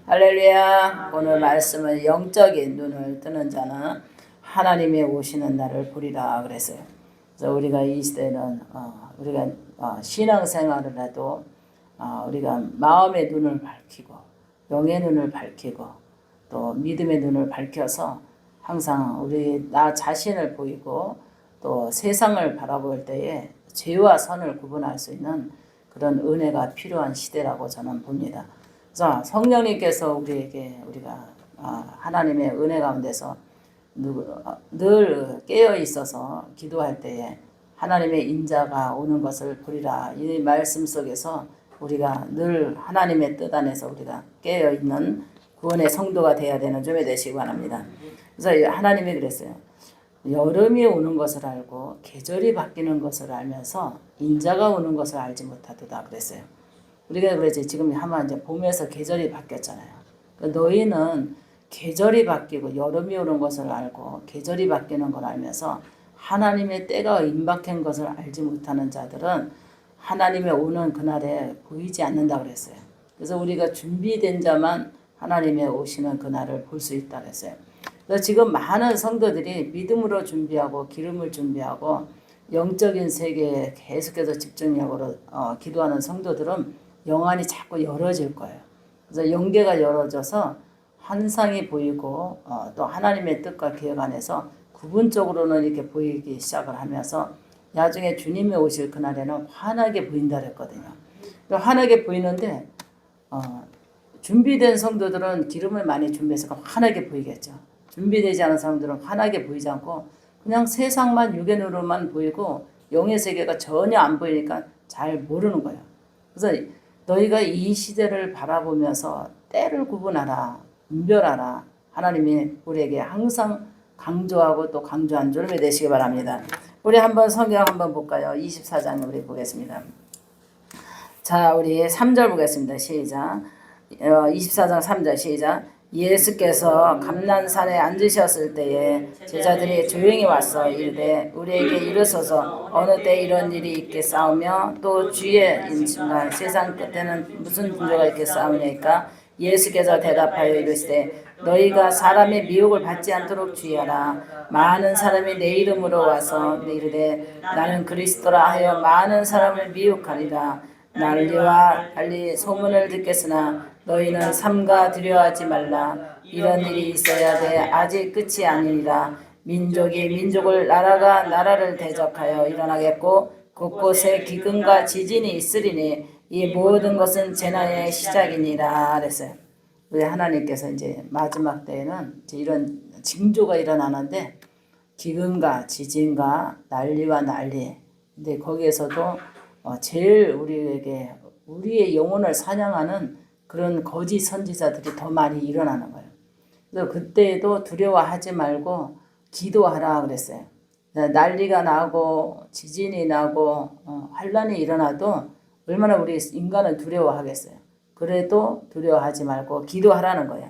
할렐루야. 오늘 말씀은 영적인 눈을 뜨는 자는 하나님의 오시는 날을 보리라 그랬어요. 그래서 우리가 이 시대는 우리가 신앙생활을 해도 우리가 마음의 눈을 밝히고 영의 눈을 밝히고 또 믿음의 눈을 밝혀서 항상 우리 나 자신을 보이고 또 세상을 바라볼 때에 죄와 선을 구분할 수 있는 그런 은혜가 필요한 시대라고 저는 봅니다. 그래서 성령님께서 우리가 하나님의 은혜 가운데서 늘 깨어 있어서 기도할 때에 하나님의 인자가 오는 것을 보리라. 이 말씀 속에서 우리가 늘 하나님의 뜻 안에서 우리가 깨어 있는 구원의 성도가 되어야 되는 점에 되시기 바랍니다. 그래서 하나님이 그랬어요. 여름이 오는 것을 알고 계절이 바뀌는 것을 알면서 인자가 오는 것을 알지 못하도다 그랬어요. 우리가 그러지 지금 한번 이제 봄에서 계절이 바뀌었잖아요. 너희는 계절이 바뀌고 여름이 오는 것을 알고 계절이 바뀌는 걸 알면서 하나님의 때가 임박한 것을 알지 못하는 자들은 하나님의 오는 그날에 보이지 않는다 그랬어요. 그래서 우리가 준비된 자만 하나님의 오시는 그날을 볼 수 있다 그랬어요. 그래서 지금 많은 성도들이 믿음으로 준비하고 기름을 준비하고 영적인 세계에 계속해서 집중력으로 기도하는 성도들은 영안이 자꾸 열어질 거예요. 그래서 영계가 열어져서 환상이 보이고 또 하나님의 뜻과 계획 안에서 구분적으로는 이렇게 보이기 시작을 하면서 나중에 주님이 오실 그날에는 환하게 보인다 그랬거든요. 환하게 보이는데 준비된 성도들은 기름을 많이 준비해서 환하게 보이겠죠. 준비되지 않은 사람들은 환하게 보이지 않고 그냥 세상만 육의 눈으로만 보이고 영의 세계가 전혀 안 보이니까 잘 모르는 거예요. 그래서 너희가 이 시대를 바라보면서 때를 구분하라, 분별하라. 하나님이 우리에게 항상 강조하고 또 강조한 줄을 되시기 바랍니다. 우리 한번 성경 한번 볼까요? 24장 우리 보겠습니다. 자, 우리 3절 보겠습니다. 시작. 24장 3절 시작. 예수께서 감난산에 앉으셨을 때에 제자들이 조용히 와서 이르되 우리에게 이르소서 어느 때 이런 일이 있겠사오며 또 주의 인침과 세상 끝에는 무슨 징조가 있겠사오니까 예수께서 대답하여 이르시되 너희가 사람의 미혹을 받지 않도록 주의하라. 많은 사람이 내 이름으로 와서 이르되 나는 그리스도라 하여 많은 사람을 미혹하리라. 난리와 달리 소문을 듣겠으나 너희는 삼가 두려워하지 말라. 이런 일이 있어야 돼 아직 끝이 아니니라. 민족이 민족을 나라가 나라를 대적하여 일어나겠고 곳곳에 기근과 지진이 있으리니 이 모든 것은 재난의 시작이니라 그랬어요. 우리 하나님께서 이제 마지막 때에는 이제 이런 징조가 일어나는데 기근과 지진과 난리와 난리. 근데 거기에서도 제일 우리에게 우리의 영혼을 사냥하는 그런 거짓 선지자들이 더 많이 일어나는 거예요. 그래서 그때에도 두려워하지 말고 기도하라 그랬어요. 난리가 나고 지진이 나고 환란이 일어나도 얼마나 우리 인간은 두려워하겠어요. 그래도 두려워하지 말고 기도하라는 거예요.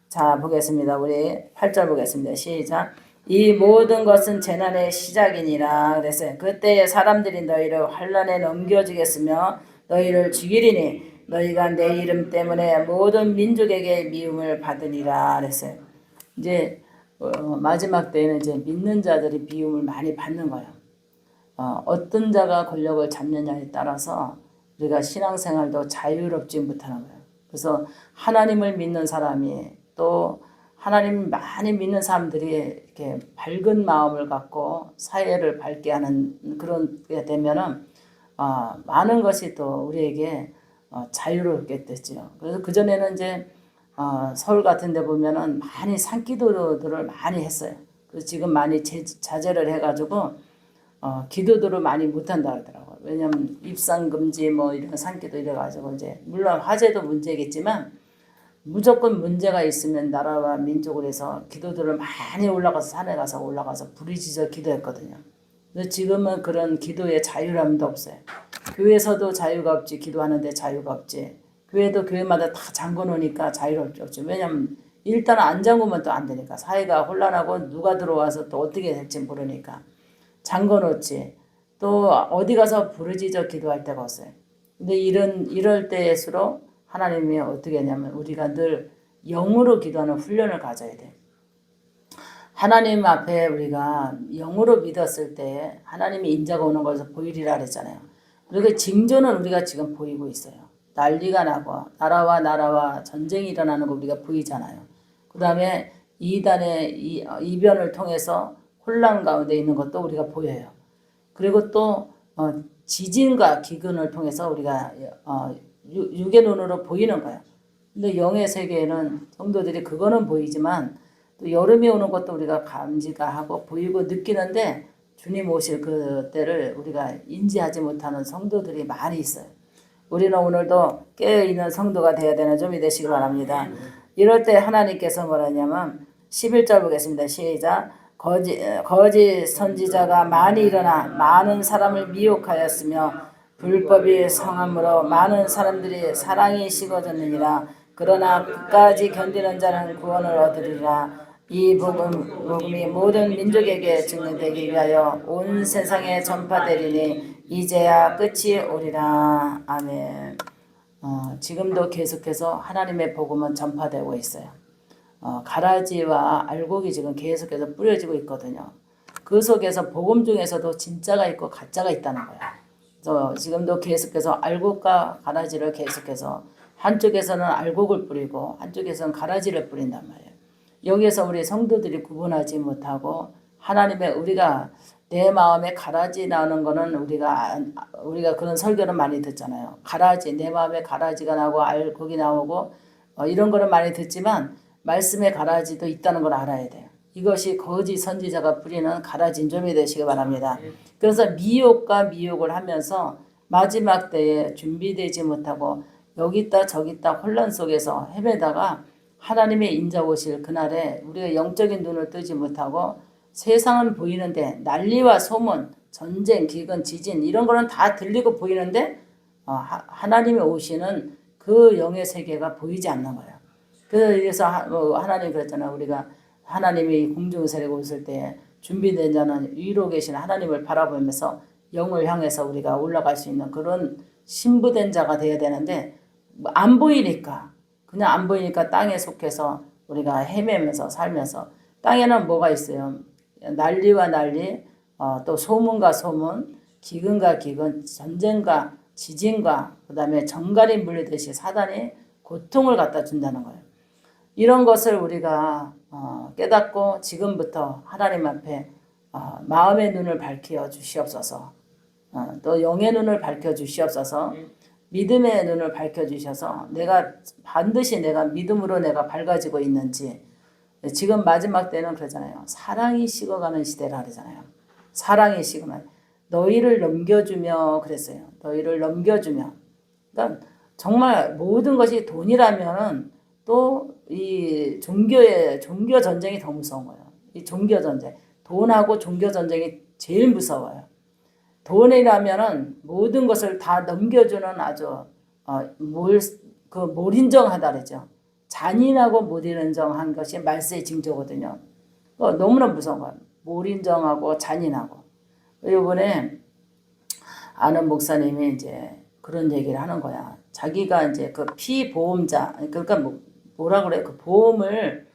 자, 보겠습니다. 우리 8절 보겠습니다. 시작. 이 모든 것은 재난의 시작이니라 그랬어요. 그때에 사람들이 너희를 환란에 넘겨주겠으며 너희를 죽이리니 너희가 내 이름 때문에 모든 민족에게 미움을 받으리라 그랬어요. 이제 마지막 때에는 이제 믿는 자들이 미움을 많이 받는 거예요. 어떤 자가 권력을 잡느냐에 따라서 우리가 신앙생활도 자유롭지 못하는 거예요. 그래서 하나님을 믿는 사람이 또 하나님 많이 믿는 사람들이 이렇게 밝은 마음을 갖고 사회를 밝게 하는 그런 게 되면은 많은 것이 또 우리에게 자유롭게 됐죠. 그래서 그 전에는 이제 서울 같은 데 보면은 많이 산기도들을 많이 했어요. 그래서 지금 많이 자제를 해가지고 기도들을 많이 못한다 하더라고요. 왜냐면 입상 금지 뭐 이런 산기도 이래가지고 이제 물론 화재도 문제겠지만 무조건 문제가 있으면 나라와 민족을 해서 기도들을 많이 올라가서 산에 가서 올라가서 부르짖어 기도했거든요. 근데 지금은 그런 기도의 자유함도 없어요. 교회에서도 자유가 없지, 기도하는데 자유가 없지. 교회도 교회마다 다 잠궈 놓으니까 자유롭지 없지. 왜냐면 일단 안 잠그면 또 안 되니까 사회가 혼란하고 누가 들어와서 또 어떻게 될지 모르니까 잠궈 놓지. 또 어디 가서 부르짖어 기도할 데가 없어요. 근데 이럴 때일수록 하나님이 어떻게 하냐면 우리가 늘 영으로 기도하는 훈련을 가져야 돼. 하나님 앞에 우리가 영으로 믿었을 때 하나님이 인자가 오는 것을 보이리라 그랬잖아요. 그리고 징조는 우리가 지금 보이고 있어요. 난리가 나고 나라와 전쟁이 일어나는 거 우리가 보이잖아요. 그 다음에 이단의 이변을 통해서 혼란 가운데 있는 것도 우리가 보여요. 그리고 또 지진과 기근을 통해서 우리가 육의 눈으로 보이는 거예요. 근데 영의 세계에는 성도들이 그거는 보이지만 또 여름이 오는 것도 우리가 감지가 하고 보이고 느끼는데 주님 오실 그때를 우리가 인지하지 못하는 성도들이 많이 있어요. 우리는 오늘도 깨어있는 성도가 되어야 되는 점이 되시기 바랍니다. 이럴 때 하나님께서 뭐라냐면 11절 보겠습니다. 시작. 거짓 선지자가 많이 일어나 많은 사람을 미혹하였으며 불법이 성함으로 많은 사람들이 사랑이 식어졌느니라. 그러나 끝까지 견디는 자는 구원을 얻으리라. 이 복음이 모든 민족에게 증언되기 위하여 온 세상에 전파되리니 이제야 끝이 오리라. 아멘. 지금도 계속해서 하나님의 복음은 전파되고 있어요. 가라지와 알곡이 지금 계속해서 뿌려지고 있거든요. 그 속에서 복음 중에서도 진짜가 있고 가짜가 있다는 거예요. 그래서 지금도 계속해서 알곡과 가라지를 계속해서 한쪽에서는 알곡을 뿌리고 한쪽에서는 가라지를 뿌린단 말이에요. 여기에서 우리 성도들이 구분하지 못하고 하나님의 우리가 내 마음에 가라지 나오는 거는 우리가 그런 설교는 많이 듣잖아요. 가라지 내 마음에 가라지가 나고 알곡이 나오고 이런 거는 많이 듣지만 말씀의 가라지도 있다는 걸 알아야 돼요. 이것이 거짓 선지자가 뿌리는 가라진 점이 되시기 바랍니다. 그래서 미혹을 하면서 마지막 때에 준비되지 못하고 여기 있다 저기 있다 혼란 속에서 헤매다가 하나님의 인자 오실 그날에 우리가 영적인 눈을 뜨지 못하고 세상은 보이는데 난리와 소문, 전쟁, 기근, 지진 이런 거는 다 들리고 보이는데 하나님이 오시는 그 영의 세계가 보이지 않는 거예요. 그래서 하나님 그랬잖아요. 우리가 하나님이 공중세례 오실 때 준비된 자는 위로 계신 하나님을 바라보면서 영을 향해서 우리가 올라갈 수 있는 그런 신부된 자가 되어야 되는데 안 보이니까 그냥 안 보이니까 땅에 속해서 우리가 헤매면서 살면서 땅에는 뭐가 있어요? 난리와 난리, 또 소문과 소문, 기근과 기근, 전쟁과 지진과 그 다음에 정갈이 물리듯이 사단이 고통을 갖다 준다는 거예요. 이런 것을 우리가 깨닫고 지금부터 하나님 앞에 마음의 눈을 밝혀 주시옵소서. 또 영의 눈을 밝혀 주시옵소서. 믿음의 눈을 밝혀 주셔서 내가 반드시 내가 믿음으로 내가 밝아지고 있는지. 지금 마지막 때는 그러잖아요. 사랑이 식어가는 시대라 그러잖아요. 사랑이 식으면 너희를 넘겨주며 그랬어요. 너희를 넘겨주며. 그러니까 정말 모든 것이 돈이라면은 또 이 종교 전쟁이 더 무서운 거예요. 이 종교 전쟁, 돈하고 종교 전쟁이 제일 무서워요. 돈이라면은 모든 것을 다 넘겨주는 아주 몰인정하다 그러죠. 잔인하고 몰인정한 것이 말세의 징조거든요. 너무나 무서운 거예요. 몰인정하고 잔인하고. 이번에 아는 목사님이 이제 그런 얘기를 하는 거야. 자기가 이제 그 피보험자, 그러니까 뭐라 그래? 그 보험을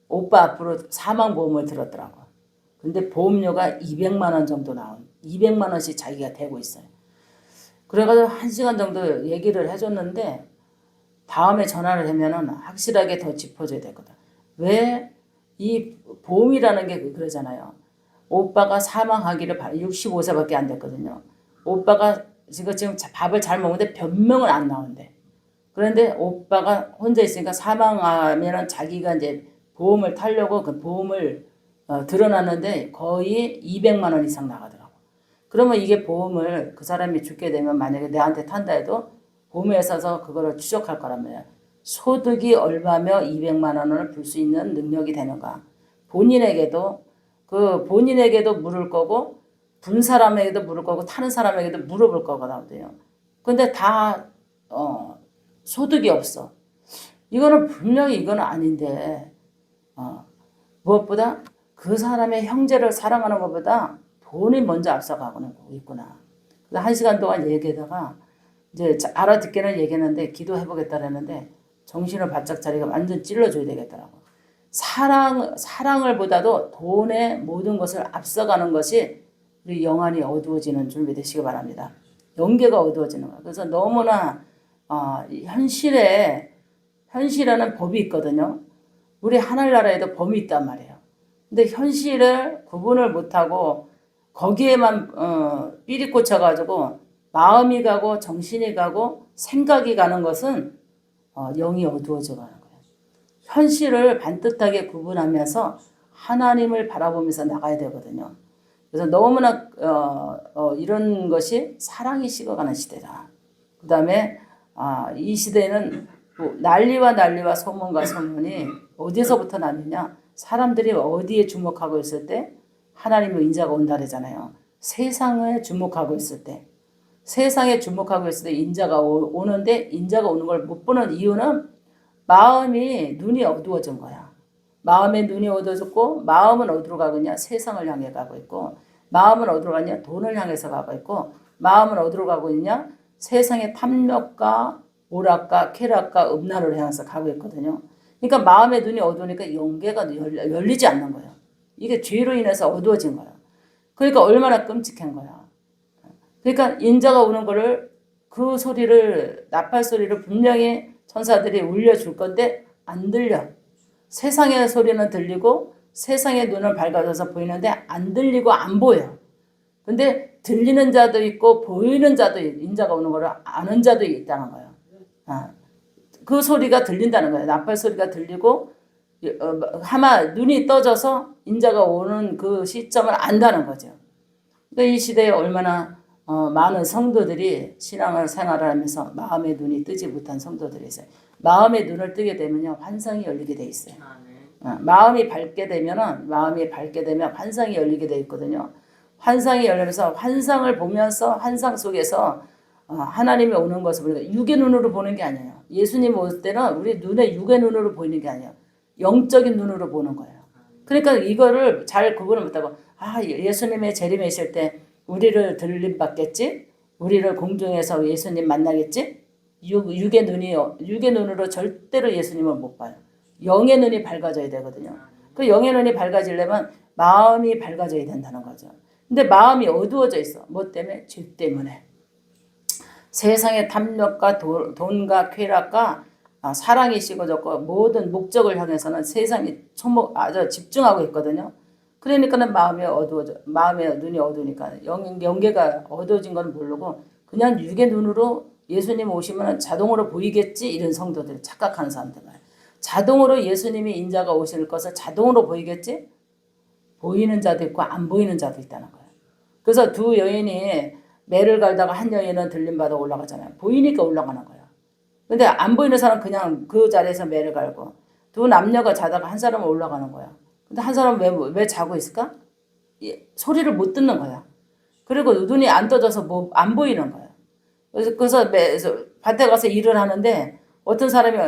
오빠 앞으로 사망보험을 들었더라고. 근데 보험료가 200만 원 정도 나온 200만 원씩 자기가 대고 있어요. 그래가지고 1시간 정도 얘기를 해줬는데 다음에 전화를 하면은 확실하게 더 짚어줘야 되거든. 왜 이 보험이라는 게 그러잖아요. 오빠가 사망하기를 65세밖에 안 됐거든요. 오빠가 지금 밥을 잘 먹는데 변명은 안 나온대. 그런데 오빠가 혼자 있으니까 사망하면은 자기가 이제 보험을 타려고 그 보험을 들어놨는데 거의 200만 원 이상 나가더라고. 그러면 이게 보험을 그 사람이 죽게 되면 만약에 내한테 탄다 해도 보험회사에서 그거를 추적할 거란 말이야. 소득이 얼마며 200만 원을 불 수 있는 능력이 되는가. 본인에게도 물을 거고 분 사람에게도 물을 거고 타는 사람에게도 물어볼 거거든요. 근데 다 소득이 없어. 이거는 분명히 이건 아닌데 무엇보다 그 사람의 형제를 사랑하는 것보다 돈이 먼저 앞서가고 있구나. 1시간 동안 얘기하다가 이제 알아듣기는 얘기했는데 기도해보겠다 그랬는데 정신을 바짝 차리고 완전 찔러줘야 되겠더라고. 사랑을 보다도 돈의 모든 것을 앞서가는 것이 우리 영안이 어두워지는 준비되시기 바랍니다. 영계가 어두워지는 거야. 그래서 너무나 현실에는 법이 있거든요. 우리 하늘나라에도 법이 있단 말이에요. 근데 현실을 구분을 못하고 거기에만 삘이 꽂혀가지고 마음이 가고 정신이 가고 생각이 가는 것은 영이 어두워져 가는 거예요. 현실을 반듯하게 구분하면서 하나님을 바라보면서 나가야 되거든요. 그래서 너무나 이런 것이 사랑이 식어가는 시대다. 그 다음에 이 시대는 난리와 소문과 소문이 어디서부터 났느냐? 사람들이 어디에 주목하고 있을 때 하나님의 인자가 온다 그러잖아요. 세상에 주목하고 있을 때 인자가 오는데 인자가 오는 걸 못 보는 이유는 눈이 어두워진 거야. 마음의 눈이 어두워졌고 마음은 어디로 가느냐? 세상을 향해 가고 있고 마음은 어디로 가냐? 돈을 향해서 가고 있고 마음은 어디로 가고 있냐? 세상의 탐욕과 오락과 쾌락과 음란을 향해서 가고 있거든요. 그러니까 마음의 눈이 어두우니까 영계가 열리지 않는 거예요. 이게 죄로 인해서 어두워진 거예요. 그러니까 얼마나 끔찍한 거야. 그러니까 인자가 오는 거를 그 소리를 나팔 소리를 분명히 천사들이 울려줄 건데 안 들려. 세상의 소리는 들리고 세상의 눈을 밝아져서 보이는데 안 들리고 안 보여. 근데 들리는 자도 있고 보이는 자도 인자가 오는 거를 아는 자도 있다는 거예요. 그 소리가 들린다는 거예요. 나팔 소리가 들리고 아마 눈이 떠져서 인자가 오는 그 시점을 안다는 거죠. 그러니까 이 시대에 얼마나 많은 성도들이 신앙을 생활을 하면서 마음의 눈이 뜨지 못한 성도들이 있어요. 마음의 눈을 뜨게 되면요 환상이 열리게 돼 있어요. 마음이 밝게 되면 환상이 열리게 돼 있거든요. 환상이 열리면서 환상을 보면서 환상 속에서 하나님이 오는 것을 우리가 육의 눈으로 보는 게 아니에요. 예수님 올 때는 우리 눈에 육의 눈으로 보이는 게 아니에요. 영적인 눈으로 보는 거예요. 그러니까 이거를 잘 구분을 못하고 예수님의 재림에 있을 때 우리를 들림 받겠지? 우리를 공중에서 예수님 만나겠지? 육의 눈으로 절대로 예수님을 못 봐요. 영의 눈이 밝아져야 되거든요. 그 영의 눈이 밝아지려면 마음이 밝아져야 된다는 거죠. 근데 마음이 어두워져 있어. 뭐 때문에? 죄 때문에. 세상의 탐욕과 돈과 쾌락과 사랑이 식어졌고 모든 목적을 향해서는 세상이 아주 집중하고 있거든요. 그러니까는 마음의 눈이 어두우니까 영계가 어두워진 건 모르고 그냥 육의 눈으로 예수님 오시면 자동으로 보이겠지 이런 성도들 착각하는 사람들 말이에요. 자동으로 예수님이 인자가 오실 것을 자동으로 보이겠지? 보이는 자도 있고 안 보이는 자도 있다는 거예요. 그래서 두 여인이 매를 갈다가 한 여인은 들림받아 올라가잖아요. 보이니까 올라가는 거예요. 근데 안 보이는 사람은 그냥 그 자리에서 매를 갈고 두 남녀가 자다가 한 사람은 올라가는 거야. 근데 한 사람은 왜 자고 있을까? 소리를 못 듣는 거야. 그리고 눈이 안 떠져서 안 보이는 거야. 그래서 밭에 가서 일을 하는데 어떤 사람이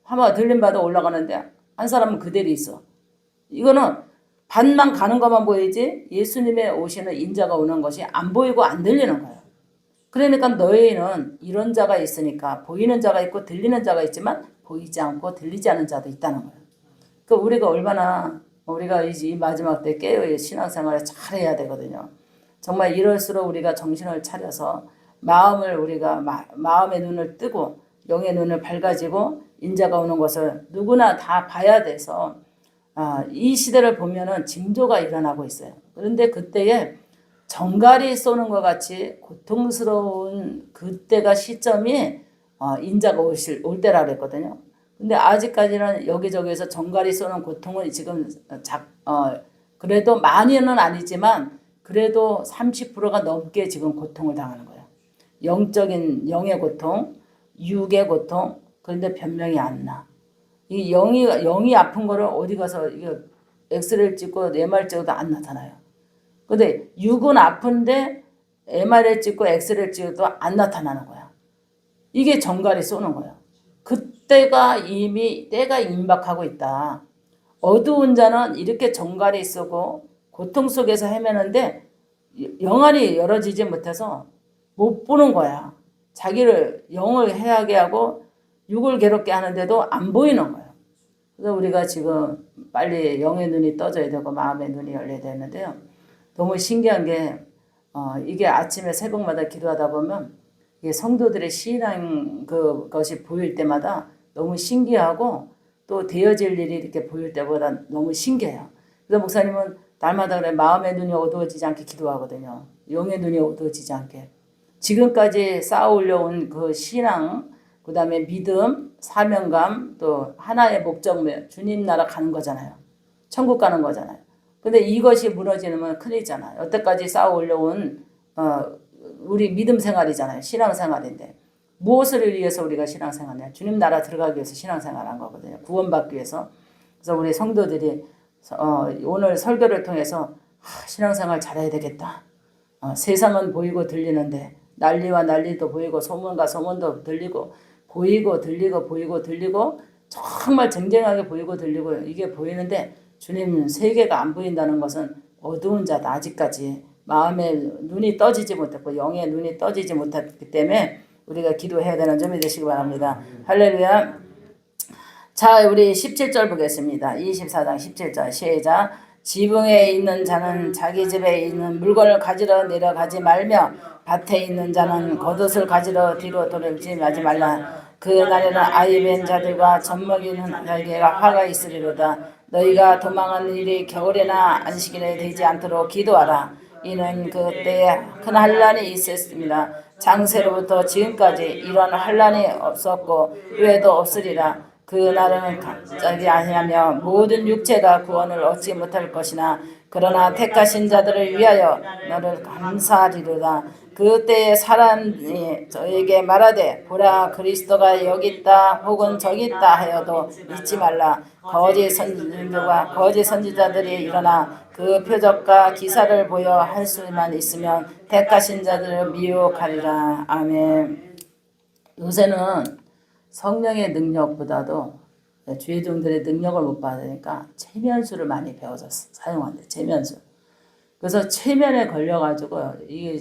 한번 들림받아 올라가는데 한 사람은 그대로 있어. 이거는 밭만 가는 것만 보이지 예수님의 오시는 인자가 오는 것이 안 보이고 안 들리는 거예요. 그러니까 너희는 이런 자가 있으니까 보이는 자가 있고 들리는 자가 있지만 보이지 않고 들리지 않는 자도 있다는 거예요. 그러니까 우리가 이 마지막 때 깨어의 신앙생활을 잘 해야 되거든요. 정말 이럴수록 우리가 정신을 차려서 마음의 눈을 뜨고 영의 눈을 밝아지고 인자가 오는 것을 누구나 다 봐야 돼서 이 시대를 보면은 징조가 일어나고 있어요. 그런데 그때에 정갈이 쏘는 것 같이 고통스러운 그때가 시점이 인자가 올 때라 그랬거든요. 근데 아직까지는 여기저기에서 정갈이 쏘는 고통은 지금 그래도 많이는 아니지만 그래도 30%가 넘게 지금 고통을 당하는 거예요. 영의 고통, 육의 고통. 그런데 변명이 안 나. 이 영이 아픈 거를 어디 가서 이게 엑스레이를 찍고 MR 찍어도 안 나타나요. 근데 육은 아픈데 MR을 찍고 엑스레이를 찍어도 안 나타나는 거야. 이게 정갈이 쏘는 거야. 그때가 이미 때가 임박하고 있다. 어두운 자는 이렇게 정갈이 쏘고 고통 속에서 헤매는데 영안이 열어지지 못해서 못 보는 거야. 자기를 영을 해하게 하고 육을 괴롭게 하는데도 안 보이는 거예요. 그래서 우리가 지금 빨리 영의 눈이 떠져야 되고 마음의 눈이 열려야 되는데요. 너무 신기한 게 이게 아침에 새벽마다 기도하다 보면 이게 성도들의 신앙 그것이 보일 때마다 너무 신기하고 또 되어질 일이 이렇게 보일 때보다 너무 신기해요. 그래서 목사님은 날마다 그래 마음의 눈이 어두워지지 않게 기도하거든요. 영의 눈이 어두워지지 않게. 지금까지 쌓아 올려온 그 신앙, 그 다음에 믿음, 사명감, 또 하나의 목적, 주님 나라 가는 거잖아요. 천국 가는 거잖아요. 근데 이것이 무너지면 큰일이잖아요. 여태까지 쌓아 올려온 우리 믿음 생활이잖아요. 신앙 생활인데 무엇을 위해서 우리가 신앙 생활이냐? 주님 나라 들어가기 위해서 신앙 생활한 거거든요. 구원받기 위해서. 그래서 우리 성도들이 오늘 설교를 통해서 신앙 생활 잘해야 되겠다. 세상은 보이고 들리는데 난리와 난리도 보이고 소문과 소문도 들리고 보이고 들리고 보이고 들리고 정말 쟁쟁하게 보이고 들리고 이게 보이는데 주님 세계가 안 보인다는 것은 어두운 자다. 아직까지 마음의 눈이 떠지지 못했고 영의 눈이 떠지지 못했기 때문에 우리가 기도해야 되는 점이 되시기 바랍니다. 할렐루야. 자, 우리 17절 보겠습니다. 24장 17절 시작. 지붕에 있는 자는 자기 집에 있는 물건을 가지러 내려가지 말며 밭에 있는 자는 겉옷을 가지러 뒤로 돌이지 말라. 그 날에는 아이벤 자들과 젖먹이는 자에게가 화가 있으리로다. 너희가 도망하는 일이 겨울에나 안식일에 되지 않도록 기도하라. 이는 그때에 큰 환란이 있었습니다. 장세로부터 지금까지 이런 환란이 없었고 후에도 없으리라. 그 날은 갑자기 아니하며 모든 육체가 구원을 얻지 못할 것이나 그러나 택하신 자들을 위하여 너를 감사하리로다. 그때에 사람이 저에게 말하되 보라 그리스도가 여기 있다 혹은 저기 있다 하여도 잊지 말라. 거짓 선지자들과 거짓 선지자들이 일어나 그 표적과 기사를 보여 할 수만 있으면 택하신 자들을 미혹하리라. 아멘. 요새는 성령의 능력보다도 주의 종들의 능력을 못 받으니까 체면수를 많이 배워서 사용한대. 체면수. 그래서 체면에 걸려가지고 이게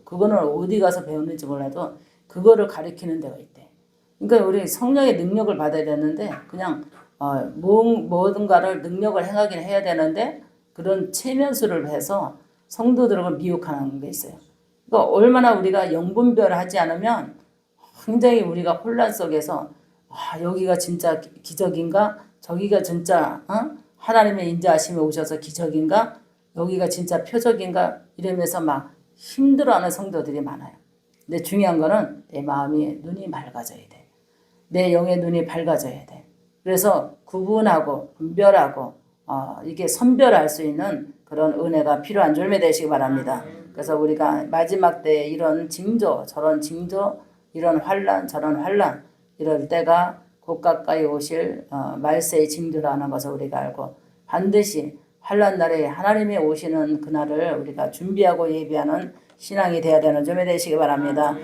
그거는 어디 가서 배웠는지 몰라도 그거를 가리키는 데가 있대. 그러니까 우리 성령의 능력을 받아야 되는데 그냥 뭐든가를 능력을 행하긴 해야 되는데 그런 체면수를 해서 성도들을 미혹하는 게 있어요. 그러니까 얼마나 우리가 영분별을 하지 않으면 굉장히 우리가 혼란 속에서 여기가 진짜 기적인가? 저기가 진짜 하나님의 인자하심에 오셔서 기적인가? 여기가 진짜 표적인가? 이러면서 막 힘들어하는 성도들이 많아요. 근데 중요한 거는 내 마음이 눈이 맑아져야 돼. 내 영의 눈이 밝아져야 돼. 그래서 구분하고 분별하고 이게 선별할 수 있는 그런 은혜가 필요한 줄매 되시기 바랍니다. 그래서 우리가 마지막 때에 이런 징조, 저런 징조, 이런 환란, 저런 환란 이럴 때가 곧 가까이 오실 말세의 징조라는 것을 우리가 알고 반드시 환란 날에 하나님이 오시는 그날을 우리가 준비하고 예비하는 신앙이 되어야 되는 점이 되시기 바랍니다.